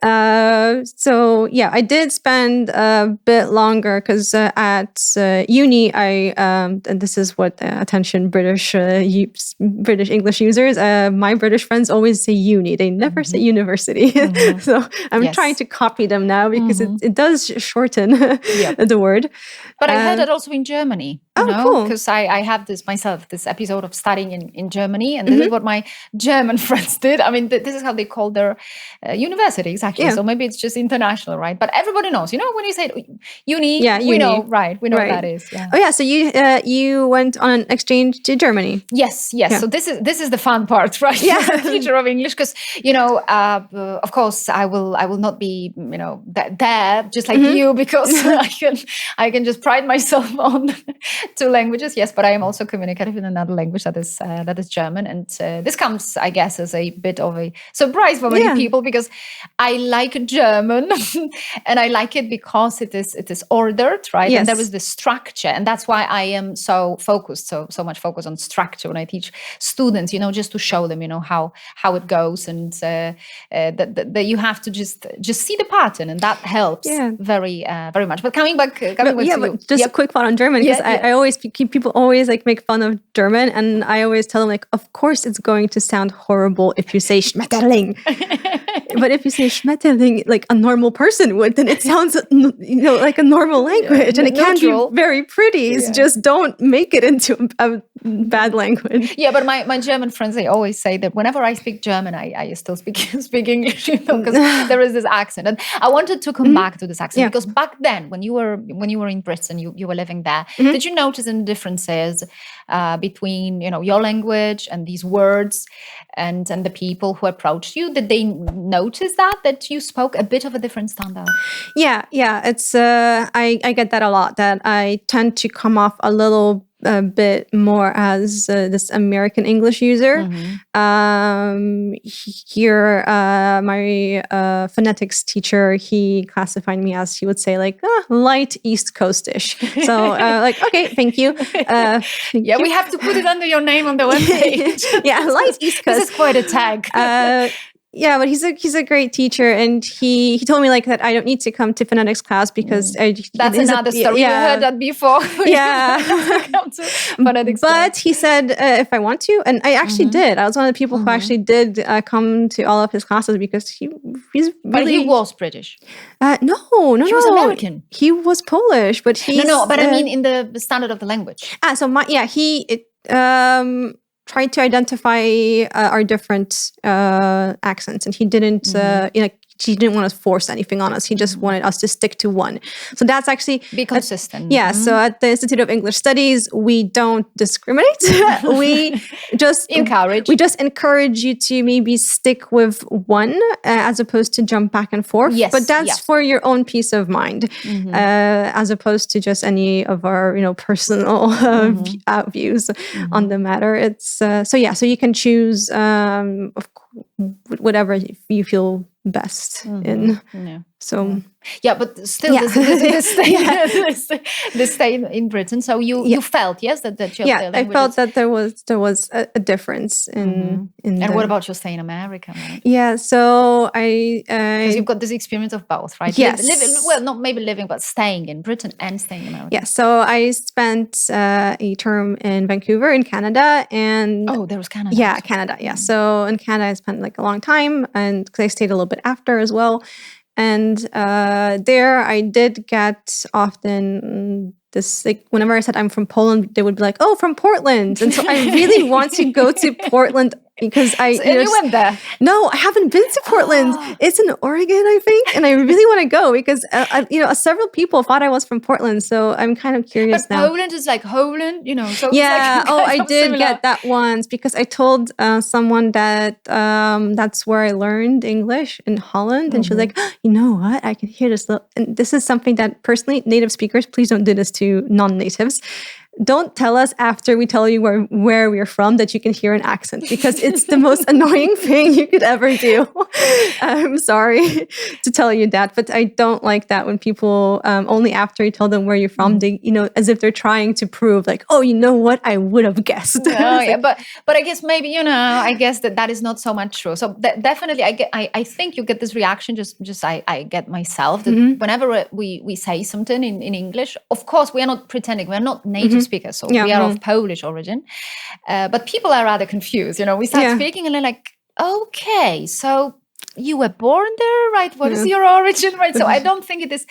So yeah, I did spend a bit longer because at uni, and this is what attention British English users, my British friends always say uni. They never say university. So I'm trying to copy them now because it does shorten the word. But I heard that also in Germany. Cool. Because I have this episode of studying in Germany, and this is what my German friends did. I mean, this is how they call their universities, actually. So maybe it's just international, right? But everybody knows, when you say uni, we know, right? We know what that is. Yeah. Oh yeah, so you went on an exchange to Germany. Yes. Yeah. So this is the fun part, right? Yeah. As a teacher of English, because of course I will not be there just like you, because I can just pride myself on 2 languages, yes, but I am also communicative in another language that is German, and this comes, I guess, as a bit of a surprise for many people, because I like German, and I like it because it is ordered, right? Yes. And there is this structure, and that's why I am so much focused on structure when I teach students, just to show them, how it goes, and that you have to just see the pattern, and that helps very very much. But coming back to you. Just a quick thought on German, because I always people always make fun of German, and I always tell them of course it's going to sound horrible if you say Schmetterling. But if you say Schmetterling like a normal person would, then it sounds like a normal language, and it can be very pretty. Yeah. Just don't make it into a bad language. Yeah, but my German friends, they always say that whenever I speak German, I still speak English, because there is this accent. And I wanted to come back to this accent, because back then, when you were in Britain, you were living there. Did you notice any differences between your language and these words and the people who approached you? Did they notice that you spoke a bit of a different standard? Yeah. It's I get that a lot. That I tend to come off a bit more as this American English user. Here, my phonetics teacher, he classified me as, he would say light East Coast-ish. So okay, thank you. We have to put it under your name on the webpage. Light East Coast. This is quite a tag. Yeah, but he's a great teacher, and he told me that I don't need to come to phonetics class because that's another story. You heard that before. Yeah, come to phonetics but class. He said if I want to, and I actually did. I was one of the people who actually did come to all of his classes because he's really. But he was British. No. He was American. He was Polish, but he's But I mean in the standard of the language. So he tried to identify our different accents, and he didn't he didn't want to force anything on us. He just wanted us to stick to one. So that's actually be consistent. So at the Institute of English Studies, we don't discriminate. We just encourage you to maybe stick with one as opposed to jump back and forth. Yes, but that's for your own peace of mind, as opposed to just any of our personal views on the matter. It's so you can choose whatever you feel best in. So but still this stay in Britain. So you felt that your language. I felt that there was a difference in. And what about your stay in America? Right? Yeah, so because you've got this experience of both, right? Yes. Not maybe living, but staying in Britain and staying in America. Yeah, so I spent a term in Vancouver in Canada, and there was Canada. Yeah, Canada. Yeah, so in Canada I spent a long time, and because I stayed a little bit after as well. And there I did get often this, whenever I said I'm from Poland, they would be like, "Oh, from Portland." And so I really want to go to Portland because and you went there? No, I haven't been to Portland. It's in Oregon, I think, and I really want to go because several people thought I was from Portland, so I'm kind of curious now. Poland is like Holland, So yeah. I did get that once because I told someone that that's where I learned English in Holland, and she was like, "You know what? I can hear this." And this is something that personally, native speakers, please don't do this to non-natives. don't tell us after we tell you where we're from that you can hear an accent, because it's the most annoying thing you could ever do. I'm sorry to tell you that, but I don't like that when people only after you tell them where you're from, they, as if they're trying to prove like, oh, you know what, I would have guessed. Oh, yeah, but I guess maybe I guess that is not so much true. So definitely, I think you get this reaction. Just I get myself that whenever we say something in English, of course we are not pretending, we are not native speakers, so we are of Polish origin, but people are rather confused. We start speaking and they're like, okay, so you were born there, right? What is your origin, right? So I don't think it is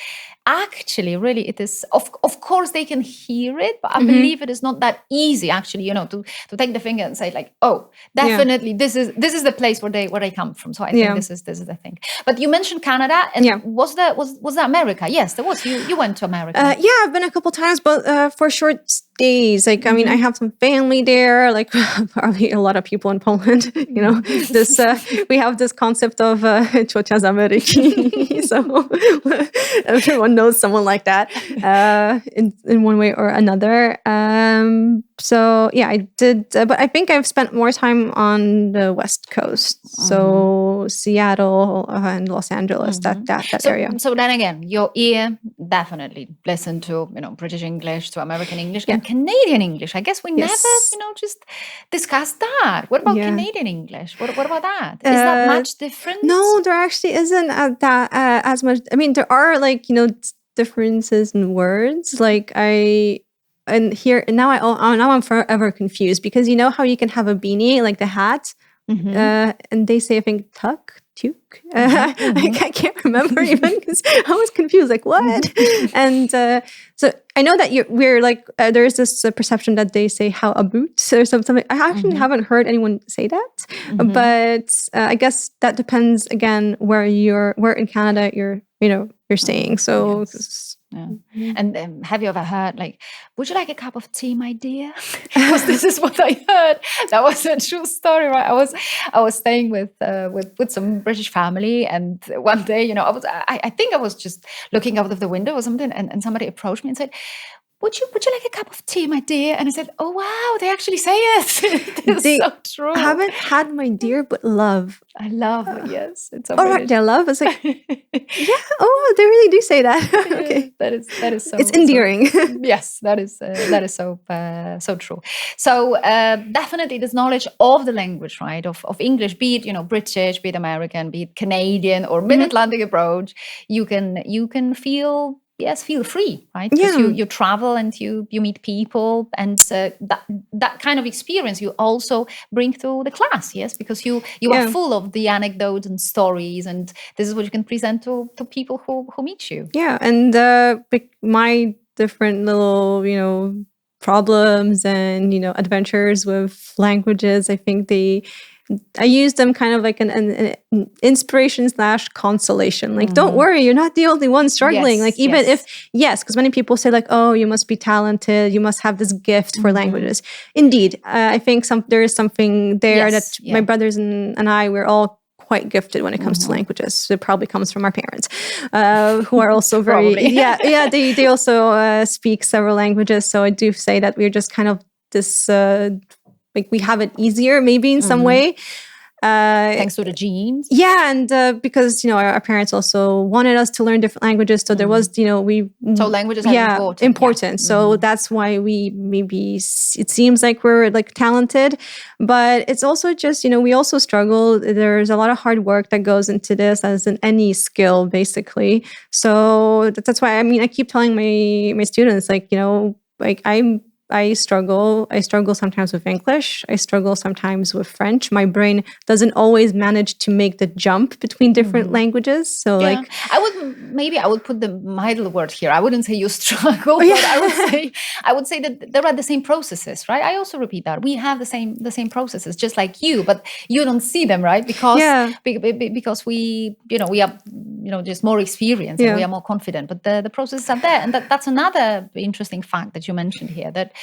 actually really, it is of course they can hear it, but I believe it is not that easy actually, to take the finger and say like, oh, definitely this is the place where they come from. So I think this is the thing. But you mentioned Canada, and was that America? Yes, there was. You went to America. I've been a couple times, but for short stays. Like, I mean, I have some family there, like probably a lot of people in Poland, this, we have this concept of ciocia z Ameryki. So everyone knows someone like that in one way or another. So yeah, I did, but I think I've spent more time on the West Coast. So Seattle and Los Angeles, that area. So then again, your ear definitely listened to, British English, to American English, and Canadian English. I guess we never, just discussed that. What about Canadian English? What about that? Is that much different? No, there actually isn't that as much. I mean, there are differences in words. Like now I'm forever confused, because how you can have a beanie, like the hat, and they say, I think, tuck. I can't remember even, because I was confused, like what? And so I know that we're like there's this perception that they say how about or something. I actually haven't heard anyone say that, but I guess that depends again where in Canada you're staying. So. Yes. Yeah. And have you ever heard like, would you like a cup of tea, my dear? Because this is what I heard. That was a true story, right? I was staying with some British family, and one day, I think I was just looking out of the window or something, and somebody approached me and said, Would you like a cup of tea, my dear? And I said, oh, wow, they actually say it. It's so true. I haven't had my dear, but love. I love, yes. It's so right, their love. It's like, yeah, oh, they really do say that. Okay. That is so. It's endearing. Yes, that is so true. So definitely this knowledge of the language, right, of English, be it, British, be it American, be it Canadian or mid-Atlantic approach, you can feel free, right? Because you travel and you meet people, and that kind of experience you also bring to the class, yes? Because you are full of the anecdotes and stories, and this is what you can present to people who meet you. Yeah, and my different little, problems and, adventures with languages, I think I use them kind of like an inspiration / consolation. Like, don't worry, you're not the only one struggling. Like, even because many people say like, oh, you must be talented, you must have this gift for languages. Indeed, I think there is something there that my brothers and I, we're all quite gifted when it comes to languages. So it probably comes from our parents, who are also very, they also speak several languages. So I do say that we're just kind of this, like we have it easier maybe in some way. Thanks to the genes. Yeah, and because, our parents also wanted us to learn different languages. So there was, So languages are important. Yeah. So that's why it seems like we're like talented. But it's also just, we also struggle. There's a lot of hard work that goes into this, as in any skill, basically. So that's why, I keep telling my students, like, like I struggle sometimes with English. I struggle sometimes with French. My brain doesn't always manage to make the jump between different languages. So like, I would put the middle word here. I wouldn't say you struggle, but I would say that there are the same processes, right? I also repeat that we have the same processes, just like you, but you don't see them, right? Because we are just more experience and we are more confident. But the processes are there, and that's another interesting fact that you mentioned here. That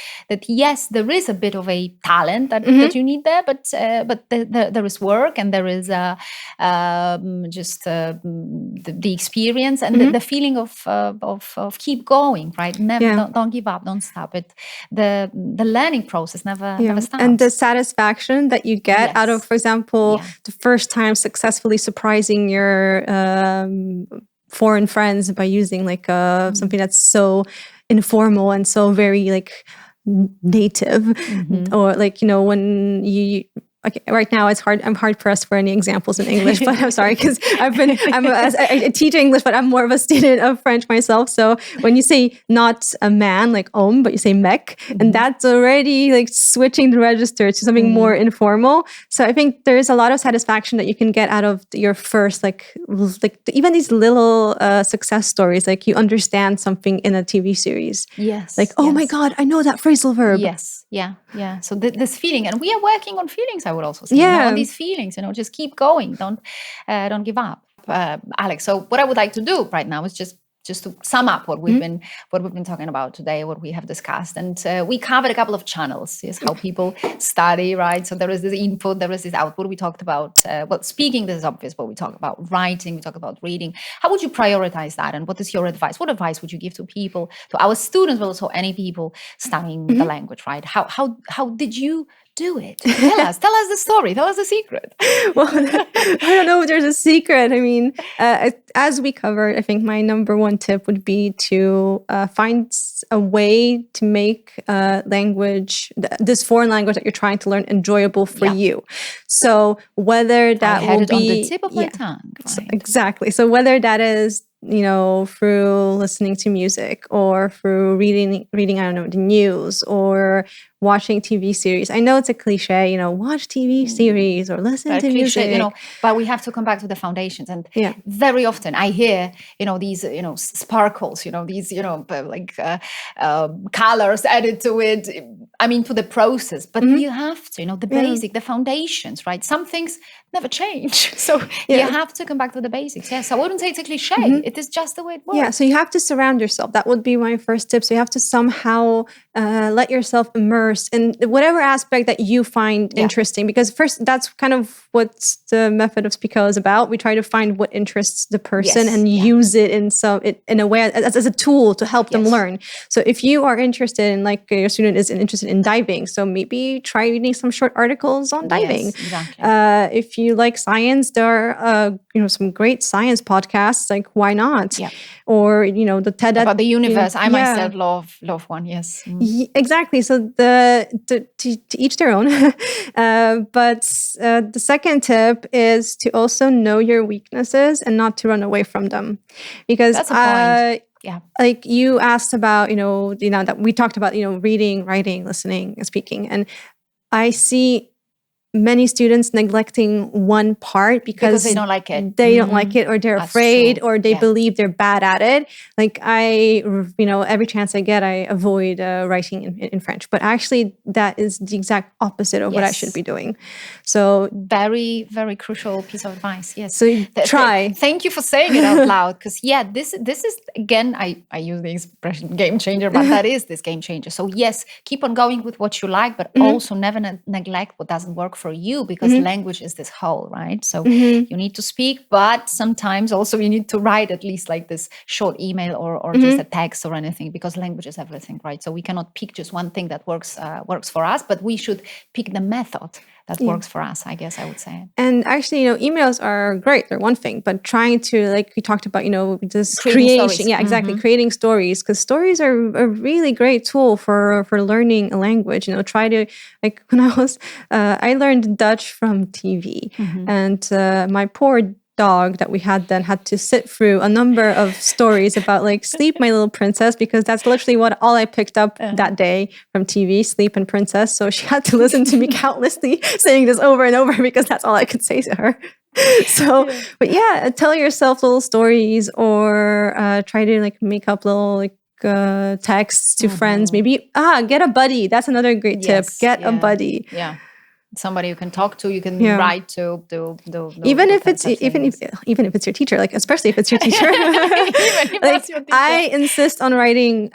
yes, there is a bit of a talent that you need there, but there is work and there is just the experience and the feeling of keep going, right? Never don't give up, don't stop it. The learning process never stops. And the satisfaction that you get out of, for example, the first time successfully surprising your foreign friends by using like something that's so informal and so very like native, or like when you. Okay, right now it's hard. I'm hard pressed for any examples in English, but I'm sorry because I teach English, but I'm more of a student of French myself. So when you say not a man like homme, but you say mec, and that's already like switching the register to something more informal. So I think there is a lot of satisfaction that you can get out of your first like even these little success stories. Like you understand something in a TV series. Yes. Like my God, I know that phrasal verb. Yes. Yeah. So this feeling, and we are working on feelings. I would also say, on these feelings, just keep going. Don't give up, Alex. So what I would like to do right now is just to sum up what we've been talking about today, what we have discussed, and we covered a couple of channels. Is how people study, right? So there is this input, there is this output. We talked about speaking. This is obvious, but we talk about writing. We talk about reading. How would you prioritize that? And what is your advice? What advice would you give to people, to our students, but also any people studying the language? Right? How did you do it? Tell us the story. Tell us the secret. Well, I don't know if there's a secret. I mean, as we covered, I think my number one tip would be to find a way to make language, this foreign language that you're trying to learn, enjoyable for you. So whether that will be on the tip of my tongue. Right? Exactly. So whether that is through listening to music or through reading, I don't know, the news or watching TV series. I know it's a cliche, watch TV series or listen to music. But we have to come back to the foundations. And very often I hear, these, sparkles, these, like colors added to it. I mean, to the process. But you have to, the basic, the foundations, right? Some things never change. So you have to come back to the basics. Yes, I wouldn't say it's a cliche. It is just the way it works. Yeah, so you have to surround yourself. That would be my first tip. So you have to somehow let yourself immerse in whatever aspect that you find interesting. Because first, that's kind of what the method of Speako is about. We try to find what interests the person and use it in a way as a tool to help them learn. So if you are interested in, like your student is interested in diving, so maybe try reading some short articles on diving. Yes, exactly. If you like science, there are some great science podcasts. Like, why not? Yeah. Or the TED about the universe. I myself love one. Yes, exactly. So to each their own. But the second tip is to also know your weaknesses and not to run away from them, because that's a point. Like you asked about, that we talked about, reading, writing, listening, and speaking, and I see many students neglecting one part because they don't like it. They don't like it, or they're afraid, or they believe they're bad at it. Like every chance I get, I avoid writing in French. But actually, that is the exact opposite of what I should be doing. So very, very crucial piece of advice. Yes. So try. Thank you for saying it out loud, because this is again, I use the expression game changer, but that is this game changer. So yes, keep on going with what you like, but also never neglect what doesn't work for you, because language is this whole, right? So you need to speak, but sometimes also you need to write at least like this short email or just a text or anything, because language is everything, right? So we cannot pick just one thing that works for us, but we should pick the method that works for us, I guess I would say. And actually, emails are great. They're one thing, but trying to, like we talked about, this creating creation. Stories. Yeah, exactly. Creating stories, because stories are a really great tool for learning a language. Try to, like when I learned Dutch from TV, and my poor dog that we had then had to sit through a number of stories about like Sleep, My Little Princess, because that's literally all I picked up that day from TV, Sleep and Princess. So she had to listen to me countlessly saying this over and over, because that's all I could say to her. So, but tell yourself little stories, or try to like make up little like texts to friends. Maybe get a buddy. That's another great tip. Get a buddy. Yeah. somebody you can talk to, you can Yeah. write to, even if it's such things. even if it's your teacher, like especially if it's your teacher. Even if Like, that's your teacher. I insist on writing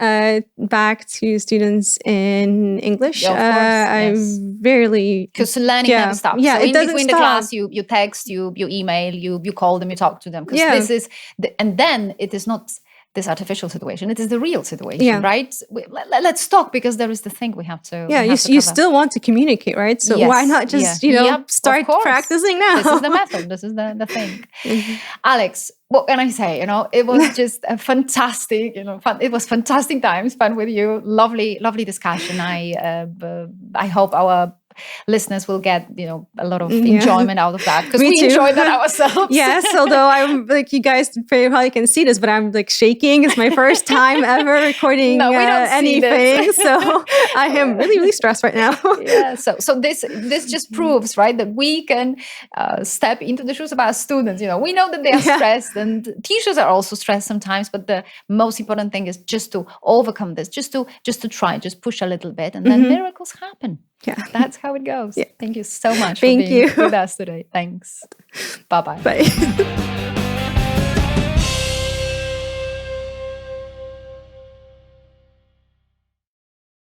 back to students in English. Yeah, of course, I yes. rarely Because learning Yeah. never stops. Yeah, so it in doesn't between stop. the class, you text, you email, you call them, you talk to them. Because Yeah. this is, and then it is not this artificial situation. It is the real situation, Yeah. right? Let's talk, because there is the thing we have to. Yeah, we have to you cover. still want to communicate, right? So Yes, why not just yeah. Yep, of start course. practicing now? This is the method. This is the thing. Alex, what can I say? It was just a fantastic, fun. It was fantastic time spent with you. Lovely discussion. I hope our listeners will get a lot of enjoyment out of that, because Me we too. enjoyed that ourselves. Yes, although I'm like, you guys probably can see this, but I'm like shaking. It's my first time ever recording No, we don't see anything, this. so I am really stressed right now. Yeah, so this just proves, right, that we can step into the shoes of our students. We know that they are stressed, and teachers are also stressed sometimes, but the most important thing is just to overcome this, just to try, just push a little bit, and then miracles happen. Yeah. That's how it goes. Yeah. Thank you so much Thank for being you. with us today. Thanks. Bye-bye. Bye.